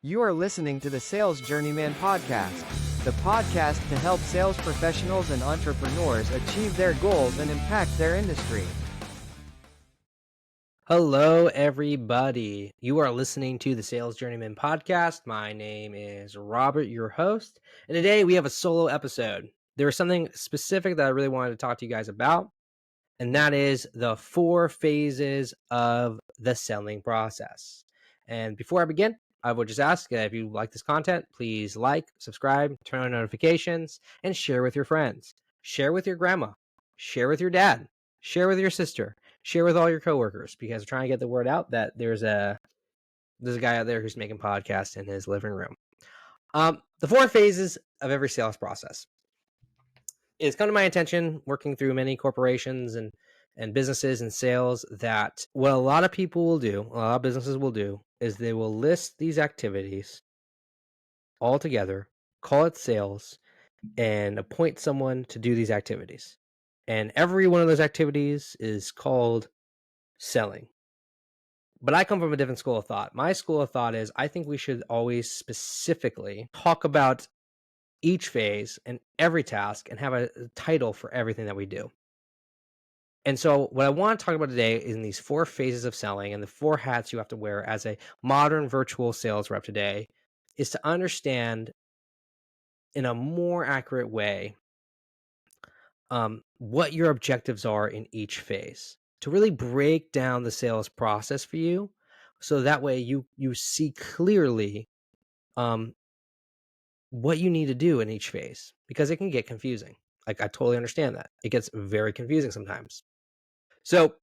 You are listening to the Sales Journeyman Podcast, the podcast to help sales professionals and entrepreneurs achieve their goals and impact their industry. Hello, everybody. You are listening to the Sales Journeyman Podcast. My name is Robert, your host, and today we have a solo episode. There was something specific that I really wanted to talk to you guys about, and that is the 4 phases of the selling process. And before I begin, I would just ask if you like this content, please like, subscribe, turn on notifications, and share with your friends. Share with your grandma, share with your dad, share with your sister, share with all your coworkers, because we're trying to get the word out that there's a guy out there who's making podcasts in his living room. The 4 phases of every sales process. It's come to my attention working through many corporations and businesses and sales that what a lot of people will do, a lot of businesses will do, is they will list these activities all together, call it sales, and appoint someone to do these activities. And every one of those activities is called selling. But I come from a different school of thought. My school of thought is I think we should always specifically talk about each phase and every task and have a title for everything that we do. And so what I want to talk about today is in these 4 phases of selling and the 4 hats you have to wear as a modern virtual sales rep today is to understand in a more accurate way what your objectives are in each phase, to really break down the sales process for you so that way you see clearly what you need to do in each phase, because it can get confusing. Like, I totally understand that. It gets very confusing sometimes. So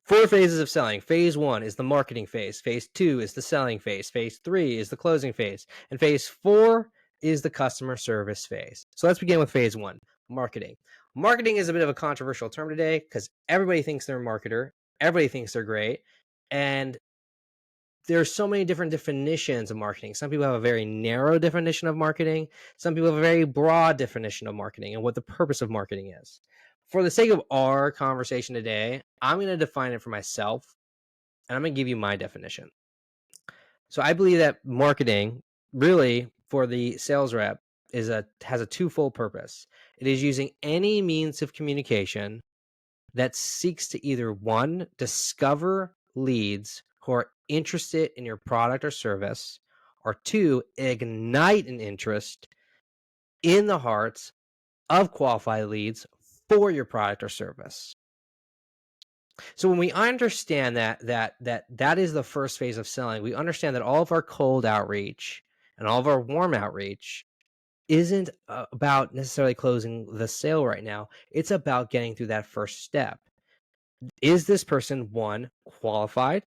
4 phases of selling. Phase 1 is the marketing phase. Phase 2 is the selling phase. Phase 3 is the closing phase. And phase 4 is the customer service phase. So let's begin with phase 1, marketing. Marketing is a bit of a controversial term today because everybody thinks they're a marketer. Everybody thinks they're great. And there's so many different definitions of marketing. Some people have a very narrow definition of marketing. Some people have a very broad definition of marketing and what the purpose of marketing is. For the sake of our conversation today, I'm going to define it for myself, and I'm going to give you my definition. So I believe that marketing, really, for the sales rep, has a twofold purpose. It is using any means of communication that seeks to either, 1, discover leads who are interested in your product or service, or 2, ignite an interest in the hearts of qualified leads for your product or service. So when we understand that is the first phase of selling, we understand that all of our cold outreach and all of our warm outreach isn't about necessarily closing the sale right now. It's about getting through that first step. Is this person, 1, qualified?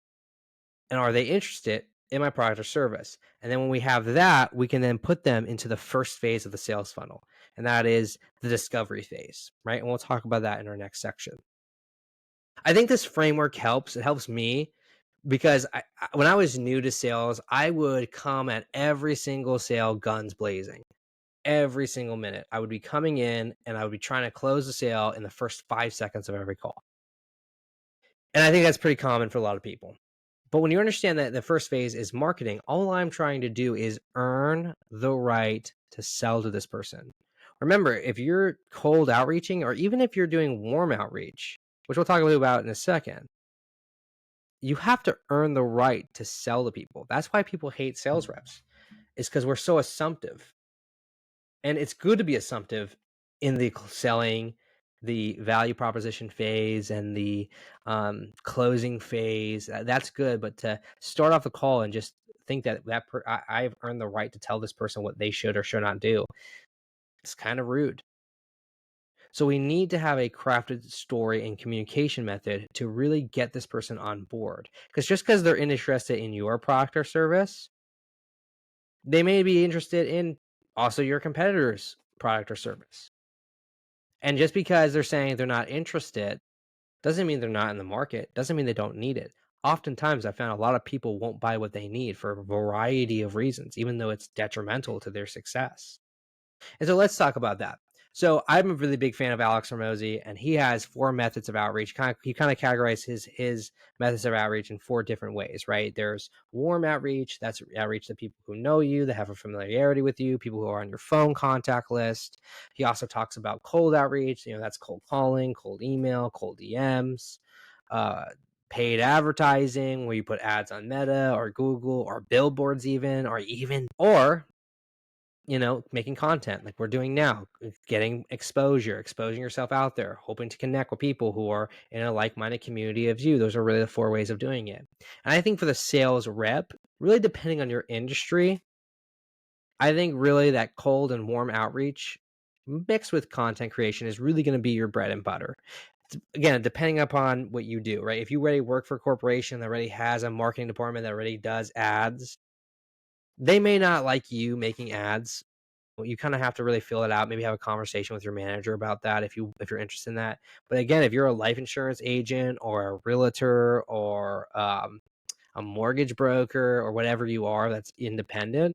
And are they interested in my product or service? And then when we have that, we can then put them into the first phase of the sales funnel. And that is the discovery phase, right? And we'll talk about that in our next section. I think this framework helps. It helps me because when I was new to sales, I would come at every single sale guns blazing. Every single minute, I would be coming in and I would be trying to close the sale in the first 5 seconds of every call. And I think that's pretty common for a lot of people. But when you understand that the first phase is marketing, all I'm trying to do is earn the right to sell to this person. Remember, if you're cold outreaching, or even if you're doing warm outreach, which we'll talk a little about in a second, you have to earn the right to sell to people. That's why people hate sales reps, is because we're so assumptive. And it's good to be assumptive in the selling, the value proposition phase, and the closing phase. That's good. But to start off the call and just think that I've earned the right to tell this person what they should or should not do, it's kind of rude. So we need to have a crafted story and communication method to really get this person on board. Because just because they're interested in your product or service, they may be interested in also your competitor's product or service. And just because they're saying they're not interested doesn't mean they're not in the market, doesn't mean they don't need it. Oftentimes, I found a lot of people won't buy what they need for a variety of reasons, even though it's detrimental to their success. And so let's talk about that. So I'm a really big fan of Alex Ramosi, and he has 4 methods of outreach. He kind of categorizes his methods of outreach in 4 different ways, right? There's warm outreach. That's outreach to people who know you, that have a familiarity with you, people who are on your phone contact list. He also talks about cold outreach. That's cold calling, cold email, cold DMs, uh, paid advertising, where you put ads on Meta or Google or billboards, or making content like we're doing now, getting exposing yourself out there, hoping to connect with people who are in a like-minded community of you. Those are really the 4 ways of doing it. And I think for the sales rep, really depending on your industry, I think really that cold and warm outreach mixed with content creation is really going to be your bread and butter. Again, depending upon what you do, right? If you already work for a corporation that already has a marketing department that already does ads, they may not like you making ads. You kind of have to really feel it out. Maybe have a conversation with your manager about that if you're interested in that. But again, if you're a life insurance agent or a realtor or a mortgage broker or whatever you are that's independent,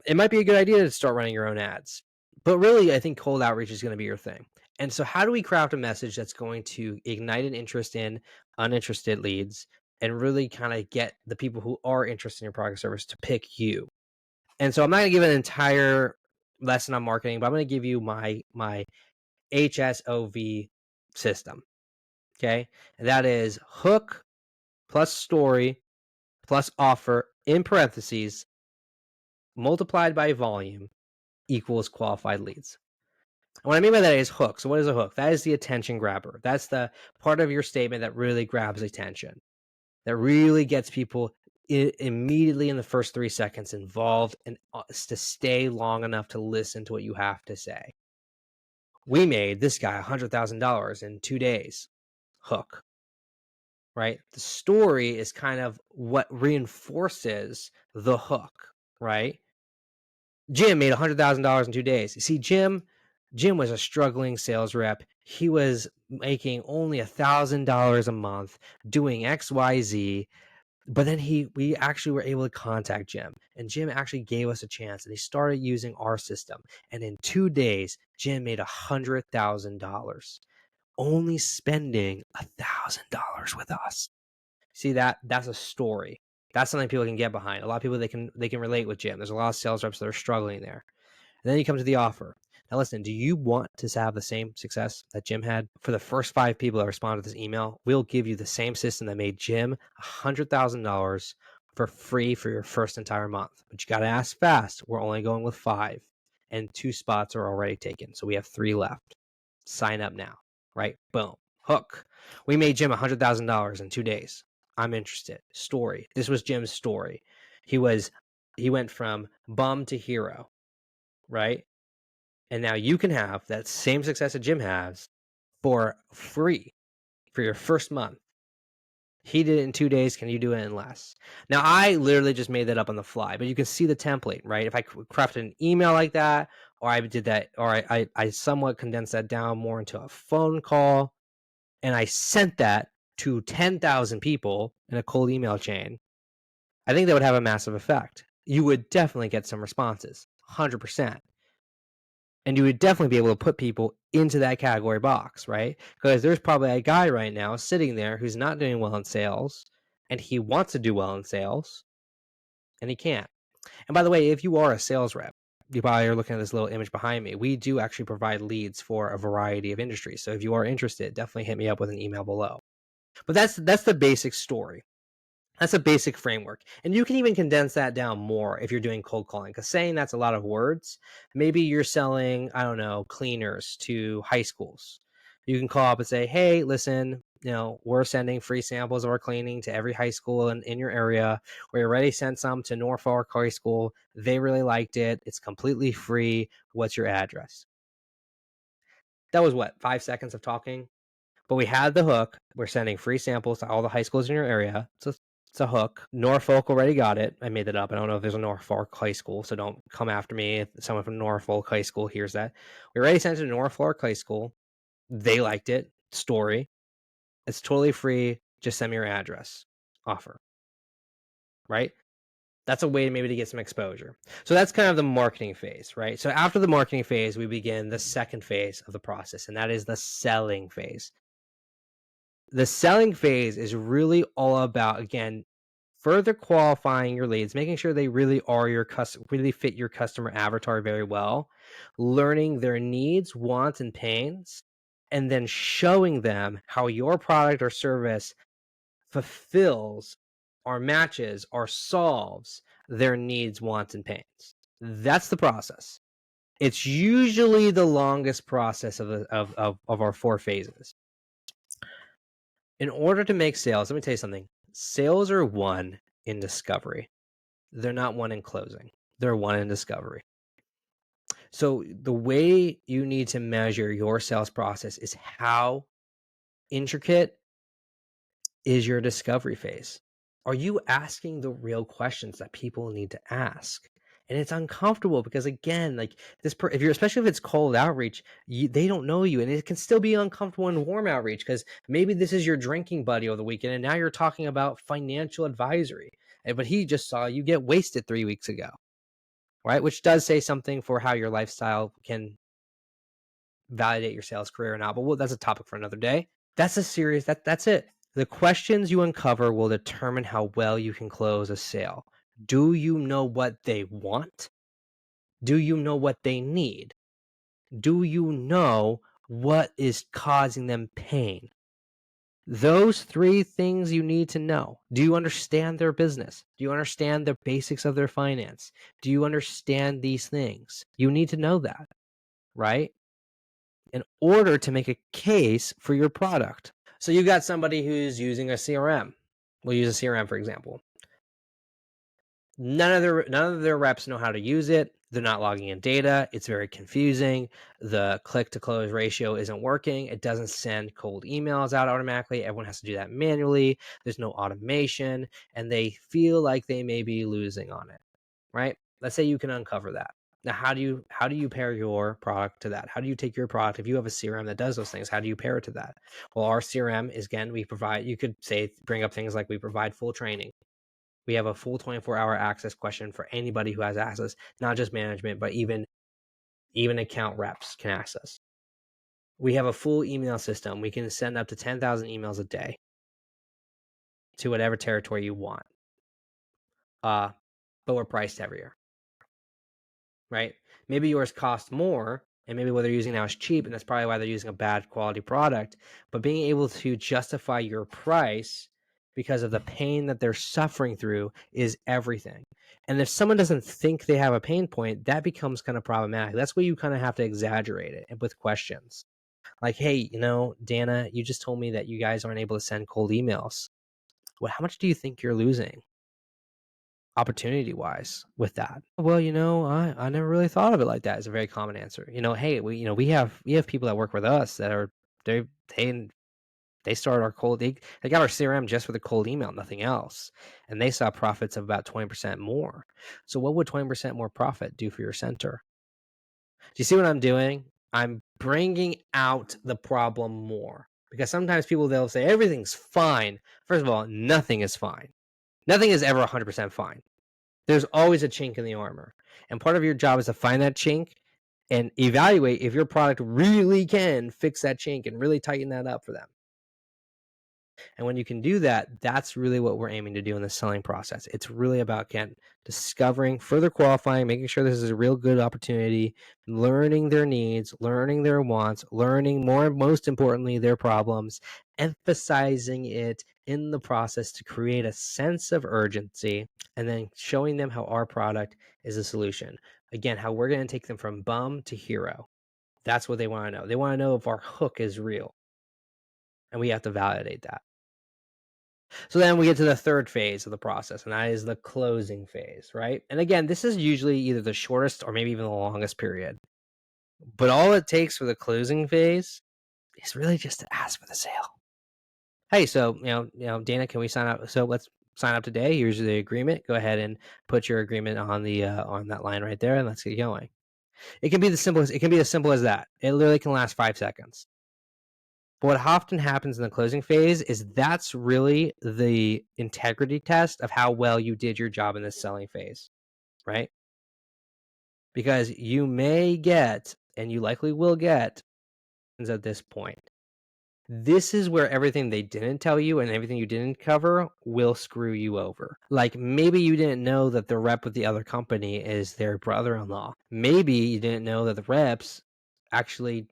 it might be a good idea to start running your own ads. But really, I think cold outreach is going to be your thing. And so, how do we craft a message that's going to ignite an interest in uninterested leads and really kind of get the people who are interested in your product or service to pick you? And so I'm not going to give an entire lesson on marketing, but I'm going to give you my HSOV system. Okay. And that is hook plus story plus offer in parentheses multiplied by volume equals qualified leads. And what I mean by that is hook. So what is a hook? That is the attention grabber. That's the part of your statement that really grabs attention, that really gets people immediately in the first 3 seconds involved and to stay long enough to listen to what you have to say. We made this guy $100,000 in 2 days. Hook, right? The story is kind of what reinforces the hook, right? Jim made $100,000 in 2 days. You see, Jim was a struggling sales rep. He was making only $1,000 a month doing XYZ. But then we actually were able to contact Jim, and Jim actually gave us a chance, and he started using our system. And in 2 days, Jim made $100,000, only spending $1,000 with us. See, that's a story. That's something people can get behind. A lot of people, they can relate with Jim. There's a lot of sales reps that are struggling there. And then you come to the offer. Now, listen, do you want to have the same success that Jim had? For the first 5 people that respond to this email, we'll give you the same system that made Jim $100,000 for free for your first entire month. But you got to ask fast. We're only going with 5, and 2 spots are already taken. So we have 3 left. Sign up now, right? Boom. Hook. We made Jim $100,000 in 2 days. I'm interested. Story. This was Jim's story. He went from bum to hero, right? And now you can have that same success that Jim has for free for your first month. He did it in 2 days. Can you do it in less? Now, I literally just made that up on the fly, but you can see the template, right? If I crafted an email like that, or I did that, or I somewhat condensed that down more into a phone call, and I sent that to 10,000 people in a cold email chain, I think that would have a massive effect. You would definitely get some responses, 100%. And you would definitely be able to put people into that category box, right? Because there's probably a guy right now sitting there who's not doing well in sales, and he wants to do well in sales, and he can't. And by the way, if you are a sales rep, you probably are looking at this little image behind me. We do actually provide leads for a variety of industries. So if you are interested, definitely hit me up with an email below. But that's the basic story. That's a basic framework. And you can even condense that down more if you're doing cold calling, because saying that's a lot of words. Maybe you're selling, I don't know, cleaners to high schools. You can call up and say, hey, listen, we're sending free samples of our cleaning to every high school in your area. We already sent some to Norfolk High School. They really liked it. It's completely free. What's your address? That was what, 5 seconds of talking? But we had the hook. We're sending free samples to all the high schools in your area. It's a hook. Norfolk already got it. I made it up. I don't know if there's a Norfolk High School, so don't come after me if someone from Norfolk High School hears that. We already sent it to Norfolk High School. They liked it. Story. It's totally free. Just send me your address. Offer. Right? That's a way maybe to get some exposure. So that's kind of the marketing phase, right? So after the marketing phase, we begin the second phase of the process, and that is the selling phase. The selling phase is really all about, again, further qualifying your leads, making sure they really are really fit your customer avatar very well, learning their needs, wants, and pains, and then showing them how your product or service fulfills or matches or solves their needs, wants, and pains. That's the process. It's usually the longest process of our 4 phases. In order to make sales, let me tell you something. Sales are won in discovery. They're not won in closing. They're won in discovery. So the way you need to measure your sales process is how intricate is your discovery phase. Are you asking the real questions that people need to ask? And it's uncomfortable because, again, like if you're, especially if it's cold outreach, they don't know you, and it can still be uncomfortable in warm outreach because maybe this is your drinking buddy over the weekend, and now you're talking about financial advisory, but he just saw you get wasted 3 weeks ago, right? Which does say something for how your lifestyle can validate your sales career or not. But that's a topic for another day. That's it. The questions you uncover will determine how well you can close a sale. Do you know what they want? Do you know what they need? Do you know what is causing them pain? Those 3 things you need to know. Do you understand their business? Do you understand the basics of their finance? Do you understand these things? You need to know that, right? In order to make a case for your product. So you've got somebody who's using a CRM. We'll use a CRM, for example. None of their reps know how to use it. They're not logging in data. It's very confusing. The click to close ratio isn't working. It doesn't send cold emails out automatically. Everyone has to do that manually. There's no automation, and they feel like they may be losing on it, right? Let's say you can uncover that. Now, how do you pair your product to that? How do you take your product, if you have a CRM that does those things, how do you pair it to that? Well, our CRM is, again, you could say, bring up things like we provide full training. We have a full 24-hour access question for anybody who has access, not just management, but even account reps can access. We have a full email system. We can send up to 10,000 emails a day to whatever territory you want. But we're priced heavier, right? Maybe yours costs more, and maybe what they're using now is cheap, and that's probably why they're using a bad quality product. But being able to justify your price because of the pain that they're suffering through is everything. And if someone doesn't think they have a pain point, that becomes kind of problematic. That's where you kind of have to exaggerate it with questions. Like, hey, Dana, you just told me that you guys aren't able to send cold emails. Well, how much do you think you're losing opportunity wise with that? Well, I never really thought of it like that. Is a very common answer. Hey, we have people that work with us that are they started our cold. They got our CRM just for the cold email, nothing else, and they saw profits of about 20% more. So what would 20% more profit do for your center? Do you see what I'm doing? I'm bringing out the problem more, because sometimes they'll say everything's fine. First of all, nothing is fine. Nothing is ever 100% fine. There's always a chink in the armor, and part of your job is to find that chink and evaluate if your product really can fix that chink and really tighten that up for them. And when you can do that, that's really what we're aiming to do in the selling process. It's really about, again, discovering, further qualifying, making sure this is a real good opportunity, learning their needs, learning their wants, learning most importantly, their problems, emphasizing it in the process to create a sense of urgency, and then showing them how our product is a solution. Again, how we're going to take them from bum to hero. That's what they want to know. They want to know if our hook is real, and we have to validate that. So then we get to the third phase of the process, and that is the closing phase, right? And again, this is usually either the shortest or maybe even the longest period. But all it takes for the closing phase is really just to ask for the sale. Hey, so, Dana, can we sign up? So let's sign up today. Here's the agreement. Go ahead and put your agreement on on that line right there, and let's get going. It can be as simple as that. It literally can last 5 seconds. But what often happens in the closing phase is that's really the integrity test of how well you did your job in the selling phase, right? Because you may get, and you likely will get, at this point. This is where everything they didn't tell you and everything you didn't cover will screw you over. Like maybe you didn't know that the rep with the other company is their brother-in-law. Maybe you didn't know that the reps actually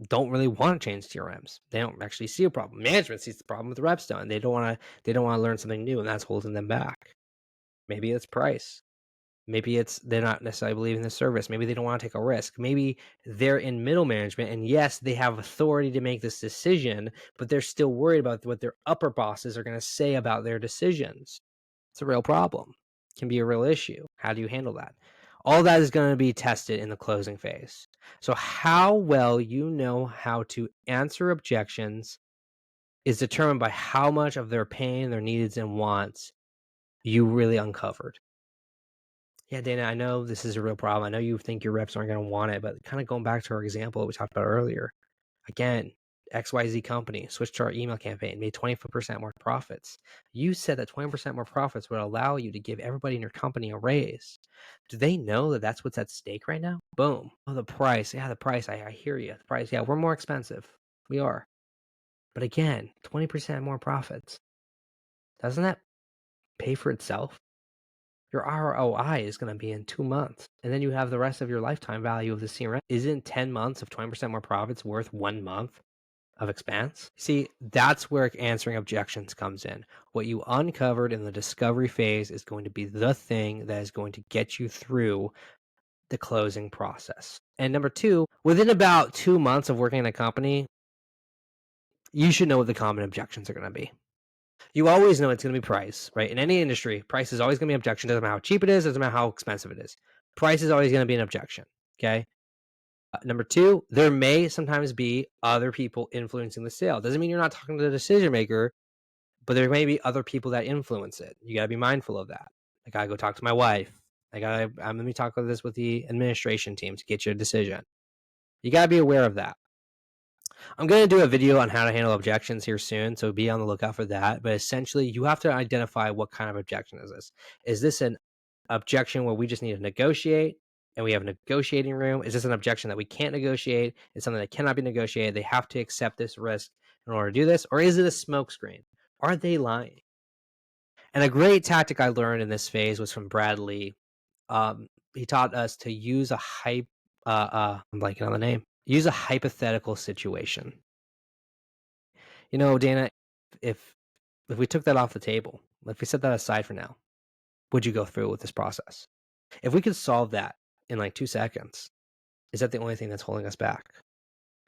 don't really want to change CRMs. They don't actually see a problem. Management sees the problem with the reps done. They don't want to learn something new, and that's holding them back. Maybe it's price. Maybe it's they're not necessarily believing the service. Maybe they don't want to take a risk. Maybe they're in middle management, and yes, they have authority to make this decision, but they're still worried about what their upper bosses are going to say about their decisions. It's a real problem. It can be a real issue. How do you handle that? All that is going to be tested in the closing phase. So how well you know how to answer objections is determined by how much of their pain, their needs, and wants you really uncovered. Yeah, Dana, I know this is a real problem. I know you think your reps aren't going to want it, but kind of going back to our example that we talked about earlier. Again, XYZ company switched to our email campaign, made 20% more profits. You said that 20% more profits would allow you to give everybody in your company a raise. Do they know that that's what's at stake right now? Boom. Oh, the price. Yeah, the price. I hear you. The price. Yeah, we're more expensive. We are. But again, 20% more profits. Doesn't that pay for itself? Your ROI is going to be in 2 months, and then you have the rest of your lifetime value of the CRM. Isn't 10 months of 20% more profits worth 1 month of expense? See, that's where answering objections comes in. What you uncovered in the discovery phase is going to be the thing that is going to get you through the closing process. And number 2, within about 2 months of working in a company, you should know what the common objections are going to be. You always know it's going to be price, right? In any industry, price is always going to be an objection. Doesn't matter how cheap it is, doesn't matter how expensive it is. Price is always going to be an objection. Okay. Number 2, there may sometimes be other people influencing the sale. Doesn't mean you're not talking to the decision maker, but there may be other people that influence it. You got to be mindful of that. I got to go talk to my wife. Let me talk about this with the administration team to get you a decision. You got to be aware of that. I'm going to do a video on how to handle objections here soon, so be on the lookout for that. But essentially, you have to identify what kind of objection is this. Is this an objection where we just need to negotiate and we have a negotiating room? Is this an objection that we can't negotiate? It's something that cannot be negotiated. They have to accept this risk in order to do this. Or is it a smokescreen? Are they lying? And a great tactic I learned in this phase was from Brad Lee. He taught us to use a I'm blanking on the name. Use a hypothetical situation. You know, Dana, if we took that off the table, if we set that aside for now, would you go through with this process? If we could solve that in like 2 seconds, is that the only thing that's holding us back?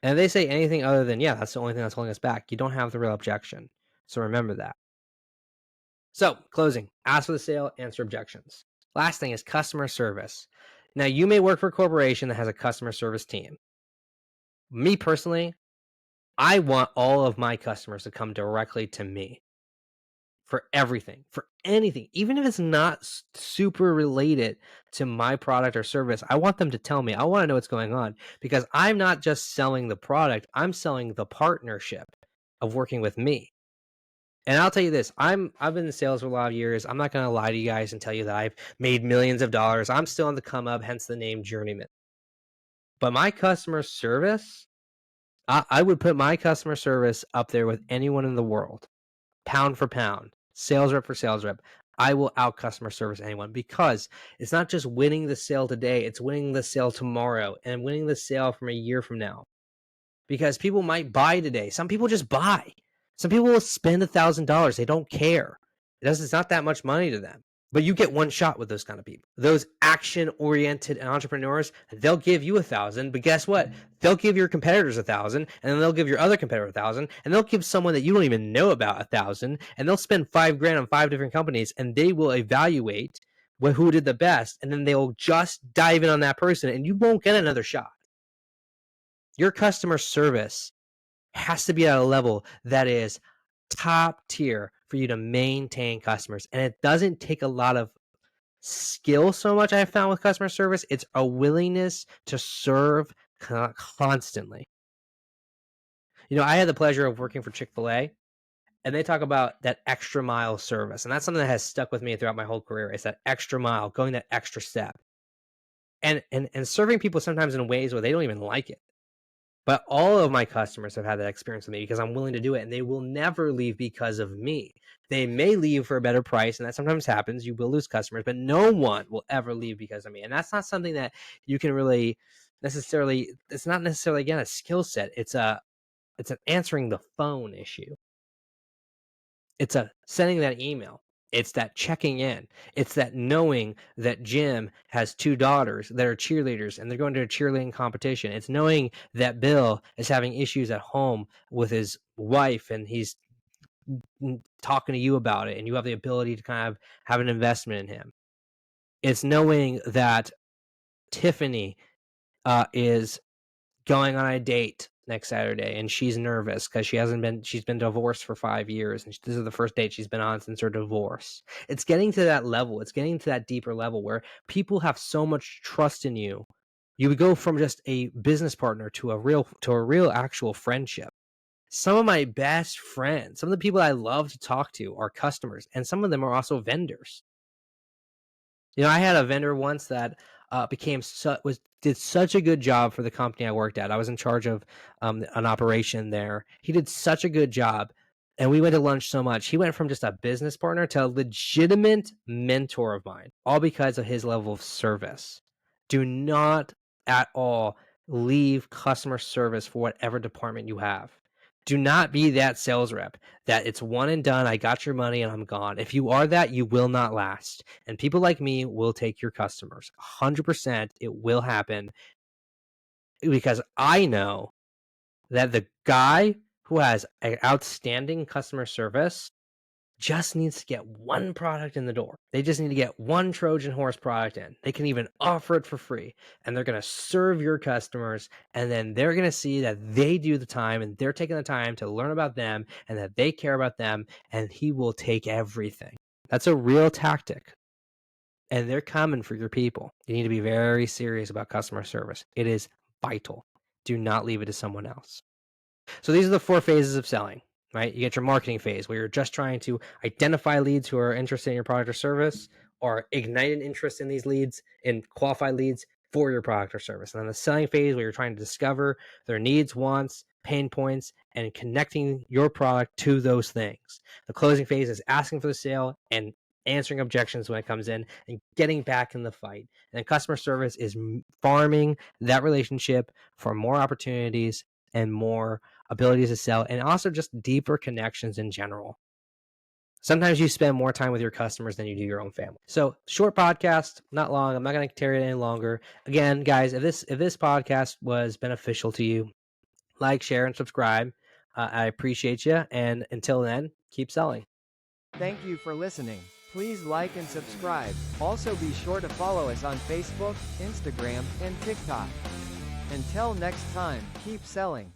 And if they say anything other than, yeah, that's the only thing that's holding us back, you don't have the real objection. So remember that. So, closing, ask for the sale, answer objections. Last thing is customer service. Now, you may work for a corporation that has a customer service team. Me personally, I want all of my customers to come directly to me for everything, for anything, even if it's not super related to my product or service. I want them to tell me. I want to know what's going on, because I'm not just selling the product, I'm selling the partnership of working with me. And I'll tell you this, I've been in sales for a lot of years. I'm not going to lie to you guys and tell you that I've made millions of dollars. I'm still on the come up, hence the name Journeyman. But my customer service, I would put my customer service up there with anyone in the world, pound for pound, sales rep for sales rep. I will out customer service anyone, because it's not just winning the sale today, it's winning the sale tomorrow and winning the sale from a year from now. Because people might buy today. Some people just buy. Some people will spend $1,000. They don't care. It's not that much money to them. But you get one shot with those kind of people. Those action-oriented entrepreneurs, they'll give you 1,000, but guess what? They'll give your competitors 1,000, and then they'll give your other competitor 1,000, and they'll give someone that you don't even know about 1,000, and they'll spend $5,000 on 5 different companies, and they will evaluate who did the best, and then they'll just dive in on that person, and you won't get another shot. Your customer service has to be at a level that is top tier for you to maintain customers. And it doesn't take a lot of skill so much, I have found, with customer service. It's a willingness to serve constantly. I had the pleasure of working for Chick-fil-A, and they talk about that extra mile service. And that's something that has stuck with me throughout my whole career. It's that extra mile, going that extra step. And serving people sometimes in ways where they don't even like it. But all of my customers have had that experience with me because I'm willing to do it, and they will never leave because of me. They may leave for a better price, and that sometimes happens. You will lose customers, but no one will ever leave because of me. And that's not something that you can really necessarily, it's not necessarily, again, a skill set. It's an answering the phone issue. It's a sending that email. It's that checking in. It's that knowing that Jim has 2 daughters that are cheerleaders and they're going to a cheerleading competition. It's knowing that Bill is having issues at home with his wife and he's talking to you about it, and you have the ability to kind of have an investment in him. It's knowing that Tiffany is going on a date next Saturday and she's nervous because she's been divorced for 5 years, and this is the first date she's been on since her divorce. It's getting to that level. It's getting to that deeper level where people have so much trust in you. You would go from just a business partner to a real actual friendship. Some of my best friends, some of the people I love to talk to are customers, and some of them are also vendors. I had a vendor once that did such a good job for the company I worked at. I was in charge of an operation there. He did such a good job, and we went to lunch so much. He went from just a business partner to a legitimate mentor of mine, all because of his level of service. Do not at all leave customer service for whatever department you have. Do not be that sales rep that it's one and done. I got your money and I'm gone. If you are that, you will not last. And people like me will take your customers. 100% it will happen, because I know that the guy who has outstanding customer service just needs to get one product in the door. They just need to get one Trojan horse product in. They can even offer it for free, and they're going to serve your customers, and then they're going to see that they do the time and they're taking the time to learn about them and that they care about them, and he will take everything. That's a real tactic, and they're coming for your people. You need to be very serious about customer service. It is vital. Do not leave it to someone else. So these are the 4 phases of selling, right? You get your marketing phase where you're just trying to identify leads who are interested in your product or service, or ignite an interest in these leads and qualify leads for your product or service. And then the selling phase where you're trying to discover their needs, wants, pain points, and connecting your product to those things. The closing phase is asking for the sale and answering objections when it comes in and getting back in the fight. And customer service is farming that relationship for more opportunities and more abilities to sell, and also just deeper connections in general. Sometimes you spend more time with your customers than you do your own family. So short podcast, not long. I'm not going to carry it any longer. Again, guys, if this podcast was beneficial to you, like, share, and subscribe. I appreciate you. And until then, keep selling. Thank you for listening. Please like and subscribe. Also be sure to follow us on Facebook, Instagram, and TikTok. Until next time, keep selling.